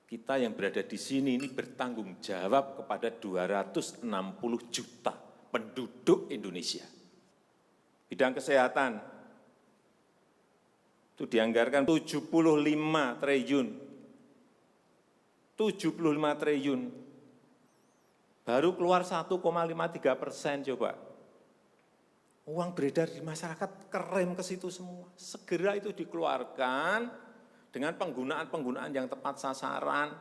kita yang berada di sini ini bertanggung jawab kepada 260 juta penduduk Indonesia. Bidang kesehatan itu dianggarkan 75 triliun. 75 triliun. Baru keluar 1,53% coba. Uang beredar di masyarakat kerem ke situ semua. Segera itu dikeluarkan dengan penggunaan yang tepat sasaran,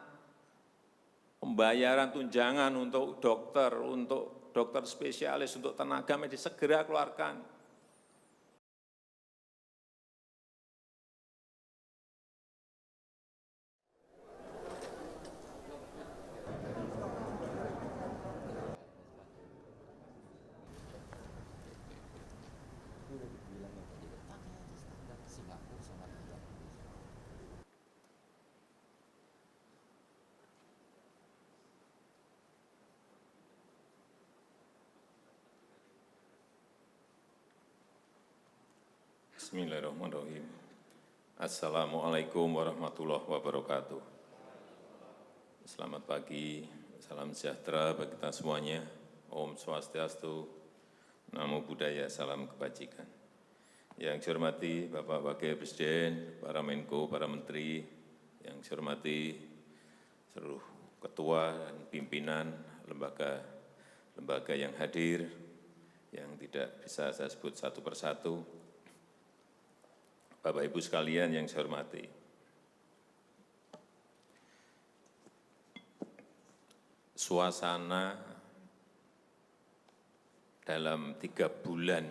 pembayaran tunjangan untuk dokter spesialis, untuk tenaga medis, segera keluarkan. Bismillahirrahmanirrahim. Assalamualaikum warahmatullahi wabarakatuh. Selamat pagi, salam sejahtera bagi kita semuanya. Om Swastiastu, Namo Buddhaya, salam kebajikan. Yang saya hormati Bapak Wakil Presiden, para Menko, para Menteri, yang saya hormati seluruh ketua dan pimpinan lembaga yang hadir, yang tidak bisa saya sebut satu persatu. Bapak Ibu sekalian yang saya hormati, suasana dalam 3 bulan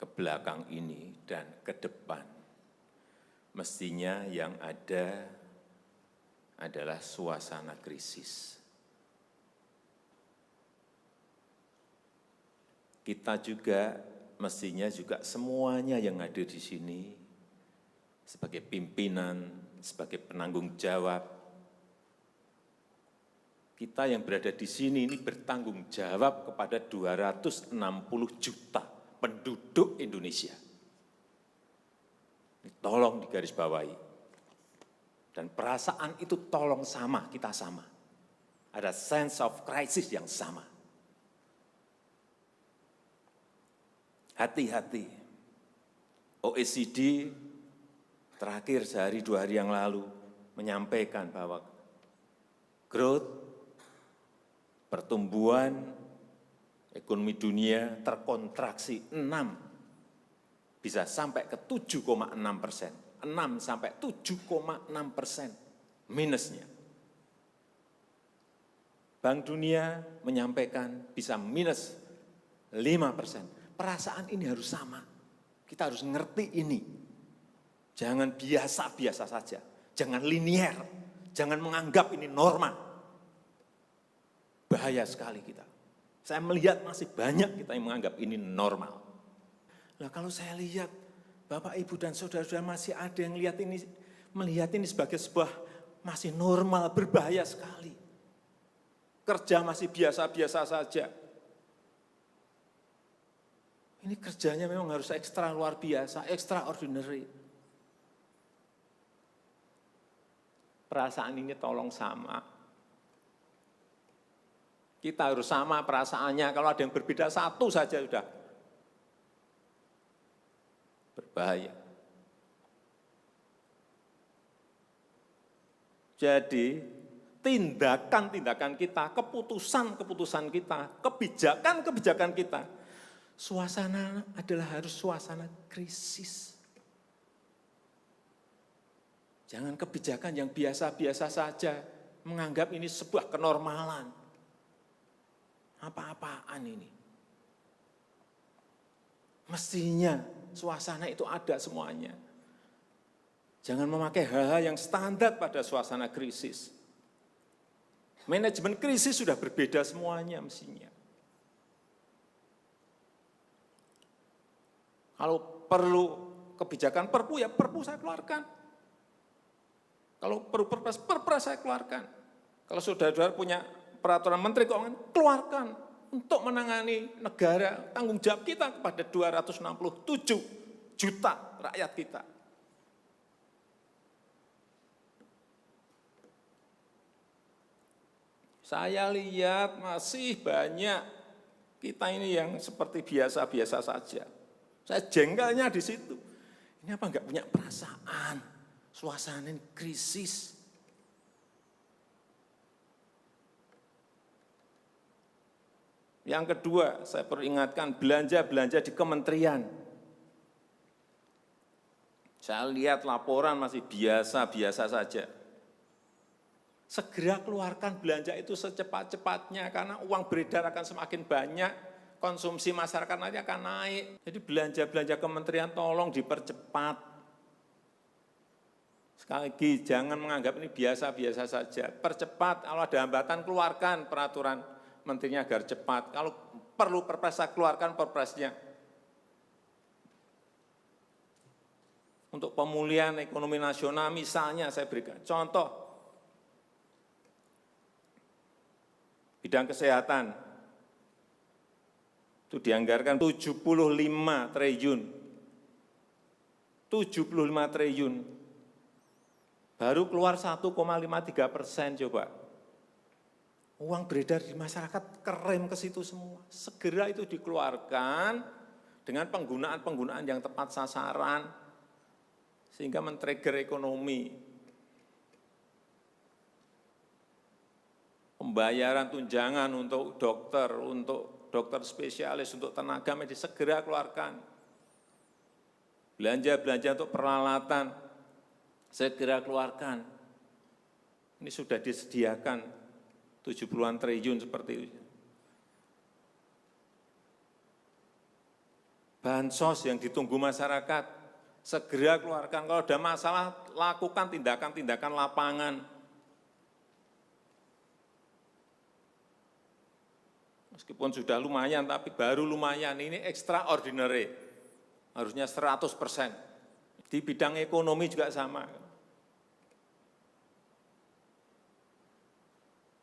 ke belakang ini dan ke depan, mestinya yang ada adalah suasana krisis. Kita juga mestinya juga semuanya yang hadir di sini sebagai pimpinan, sebagai penanggung jawab, kita yang berada di sini ini bertanggung jawab kepada 260 juta penduduk Indonesia. Ini tolong digarisbawahi. Dan perasaan itu tolong sama, kita sama. Ada sense of crisis yang sama. Hati-hati, OECD terakhir sehari 2 hari yang lalu menyampaikan bahwa growth, pertumbuhan ekonomi dunia terkontraksi 6, bisa sampai ke 7,6%, 6 sampai 7,6% minusnya. Bank Dunia menyampaikan bisa minus 5%. Perasaan ini harus sama. Kita harus ngerti ini. Jangan biasa-biasa saja. Jangan linier. Jangan menganggap ini norma. Bahaya sekali kita. Saya melihat masih banyak kita yang menganggap ini normal. Nah, kalau saya lihat Bapak, Ibu, dan saudara-saudara masih ada yang melihat ini sebagai sebuah masih normal, berbahaya sekali. Kerja masih biasa-biasa saja. Ini kerjanya memang harus ekstra luar biasa, extraordinary. Perasaan ini tolong sama. Kita harus sama perasaannya, kalau ada yang berbeda satu saja sudah berbahaya. Jadi tindakan-tindakan kita, keputusan-keputusan kita, kebijakan-kebijakan kita, suasana adalah harus suasana krisis. Jangan kebijakan yang biasa-biasa saja, menganggap ini sebuah kenormalan. Apa-apaan ini? Mestinya suasana itu ada semuanya. Jangan memakai hal-hal yang standar pada suasana krisis. Manajemen krisis sudah berbeda semuanya mestinya. Kalau perlu kebijakan perpu, ya perpu saya keluarkan. Kalau perlu perpres saya keluarkan. Kalau saudara-saudara punya peraturan Menteri Keuangan, keluarkan untuk menangani negara, tanggung jawab kita kepada 267 juta rakyat kita. Saya lihat masih banyak kita ini yang seperti biasa-biasa saja. Saya jengkelnya di situ. Ini apa enggak punya perasaan? Suasana krisis. Yang kedua, saya peringatkan belanja-belanja di kementerian. Saya lihat laporan masih biasa-biasa saja. Segera keluarkan belanja itu secepat-cepatnya karena uang beredar akan semakin banyak, konsumsi masyarakat nanti akan naik. Jadi belanja-belanja kementerian tolong dipercepat. Sekali lagi, jangan menganggap ini biasa-biasa saja. Percepat, kalau ada hambatan keluarkan peraturan menterinya agar cepat. Kalau perlu perpres, keluarkan perpresnya. Untuk pemulihan ekonomi nasional misalnya saya berikan contoh. Bidang kesehatan, itu dianggarkan 75 triliun. 75 triliun. Baru keluar 1,53% coba. Uang beredar di masyarakat kerem ke situ semua. Segera itu dikeluarkan dengan penggunaan-penggunaan yang tepat sasaran, sehingga men-trigger ekonomi. Pembayaran tunjangan untuk dokter spesialis, untuk tenaga medis segera keluarkan. Belanja-belanja untuk peralatan segera keluarkan. Ini sudah disediakan 70-an triliun seperti itu. Bansos yang ditunggu masyarakat segera keluarkan. Kalau ada masalah, lakukan tindakan-tindakan lapangan. Meskipun sudah lumayan, tapi baru lumayan. Ini extraordinary. Harusnya 100%. Di bidang ekonomi juga sama.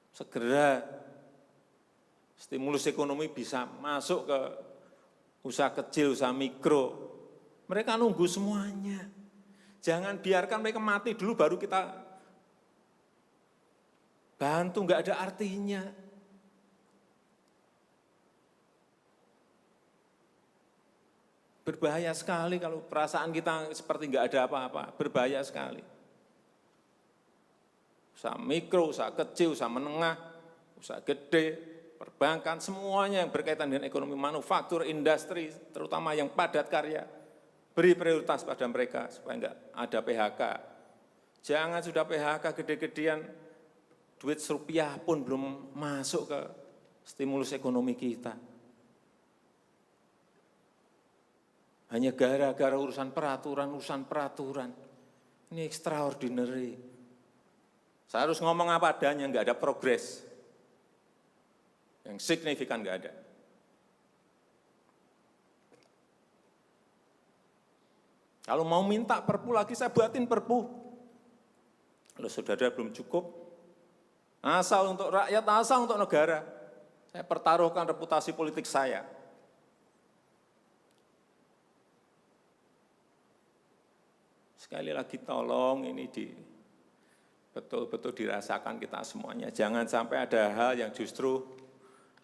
Segera stimulus ekonomi bisa masuk ke usaha kecil, usaha mikro. Mereka nunggu semuanya. Jangan biarkan mereka mati dulu baru kita bantu, nggak ada artinya. Berbahaya sekali kalau perasaan kita seperti nggak ada apa-apa, berbahaya sekali. Usaha mikro, usaha kecil, usaha menengah, usaha gede, perbankan, semuanya yang berkaitan dengan ekonomi manufaktur, industri, terutama yang padat karya, beri prioritas pada mereka supaya enggak ada PHK. Jangan sudah PHK gede-gedean, duit rupiah pun belum masuk ke stimulus ekonomi kita. Hanya gara-gara urusan peraturan. Ini extraordinary. Saya harus ngomong apa adanya, enggak ada progres. Yang signifikan enggak ada. Kalau mau minta perpu lagi, saya buatin perpu. Kalau saudara belum cukup, asal untuk rakyat, asal untuk negara. Saya pertaruhkan reputasi politik saya. Sekali lagi tolong ini betul-betul dirasakan kita semuanya. Jangan sampai ada hal yang justru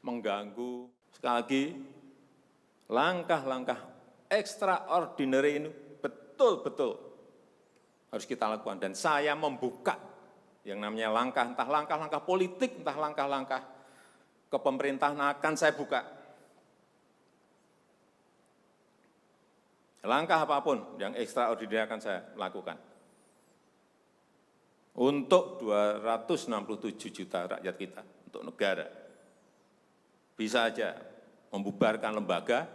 mengganggu. Sekali lagi, langkah-langkah extraordinary ini betul-betul harus kita lakukan. Dan saya membuka yang namanya langkah, entah langkah-langkah politik, entah langkah-langkah kepemerintahan akan saya buka. Langkah apapun yang extraordinary akan saya lakukan. Untuk 267 juta rakyat kita, untuk negara. Bisa aja membubarkan lembaga,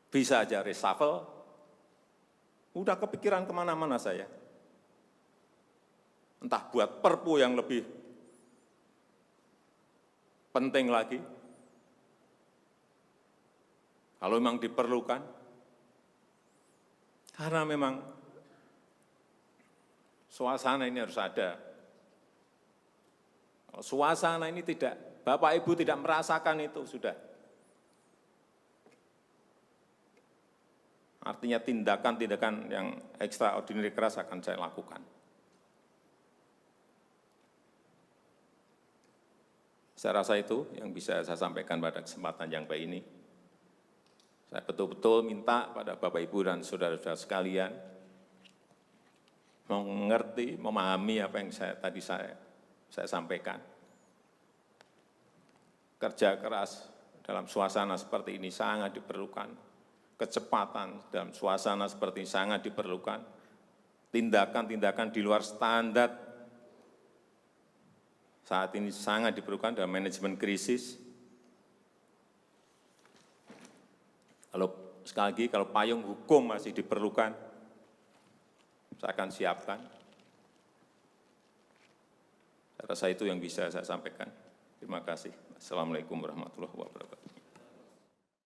bisa aja reshuffle, udah kepikiran kemana-mana saya. Entah buat perpu yang lebih penting lagi, kalau memang diperlukan, karena memang suasana ini harus ada. Kalau suasana ini tidak, Bapak Ibu tidak merasakan itu, sudah. Artinya tindakan-tindakan yang extraordinary keras akan saya lakukan. Saya rasa itu yang bisa saya sampaikan pada kesempatan yang baik ini. Saya betul-betul minta pada Bapak, Ibu, dan saudara-saudara sekalian mengerti, memahami apa yang tadi saya sampaikan. Kerja keras dalam suasana seperti ini sangat diperlukan. Kecepatan dalam suasana seperti ini sangat diperlukan. Tindakan-tindakan di luar standar saat ini sangat diperlukan dalam manajemen krisis. Kalau sekali lagi, kalau payung hukum masih diperlukan, saya akan siapkan. Saya rasa itu yang bisa saya sampaikan. Terima kasih. Assalamualaikum warahmatullahi wabarakatuh.